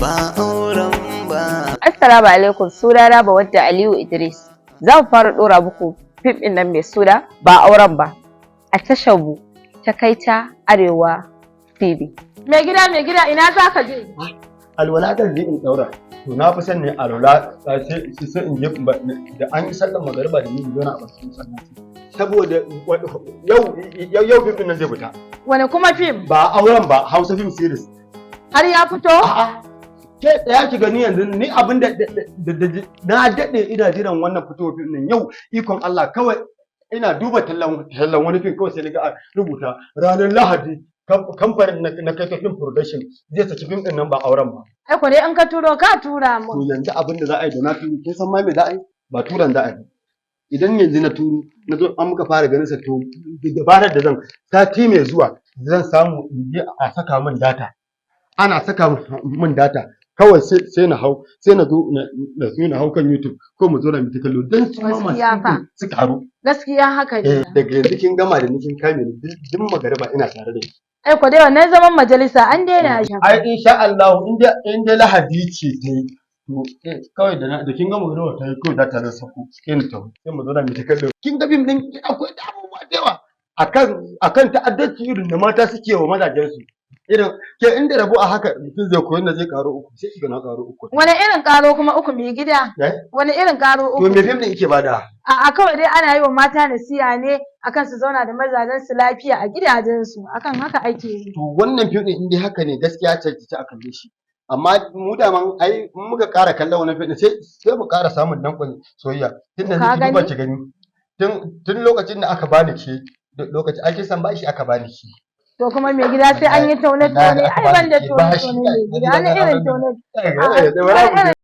ba auren ba. Assalamu alaikum, sunana Bawadda Aliyu Idris. Za mu fara ɗora muku fim ɗin nan mai suna ba auren ba a tashar mu ta Kaita Arewa TV. Mai gida ina za ka je? Alwala da je in daura. To na fi son ne alwala sai in je da an yi sallar magariba da ni zauna a bakin sallaci. Saboda yau fim ɗin nan zai fita. Wane kuma fim? Ba auren ba, Hausa film series. Har ya fito? A'a. Ke tsaya ki gani yanzu ni abin da na daɗe ina jiran wannan fitowar fim ɗin yau ikon Allah kawai ina duba tallan wani fim kawai sai na ga rubuta ranar Lahadi kamfanin na Kaita Film Production zai saki fim ɗin nan ba auren ba. Ai ko dai an ka turo ka tura mu. To yanzu abin da za a yi da na turo kin san ma me za a yi? Ba turan za a yi. Idan yanzu na turo na zo an muka fara ganin sa to dabarar da zan sati mai zuwa zan samu in je a saka min data. Ana saka min data kawai sai na hau sai na zo na hau kan YouTube ko mu zo na mita kallo dan su ma su karu. Gaskiya haka ne. Daga yanzu kin gama da ni kin kame ni duk magariba ina tare da ki. Ai ko dai wannan zaman majalisa an daina shi. Ai insha Allah in dai Lahadi ce ta yi to kawai da kin gama magariba ta yi kawai za ta nan sako sai ta sai mu zo na mita kallo. Kin ga fim din akwai abubuwa da yawa akan ta'addanci irin da mata suke wa mazajensu. Irin ke inda rabo a haka mutum zai koyi da zai karo uku sai shiga na karo uku. Wani irin karo kuma uku mai gida? Wani irin karo uku? To me fim din yake bada? A kawai dai ana yi wa mata nasiha ne akan su zauna da mazajen su lafiya a gidajensu akan haka ake yi. To wannan fim din indai haka ne gaskiya ce a kalle shi. Amma mu da man ai muka ƙara kallon wannan fim din sai mu ƙara samun dankon soyayya. Tun da ni ba ki gani. Tun lokacin da aka bani ke lokacin ake san bashi aka bani ki. To kuma mai gida sai an yi taune-taune ai ban da taune-taune mai gida, wani irin taune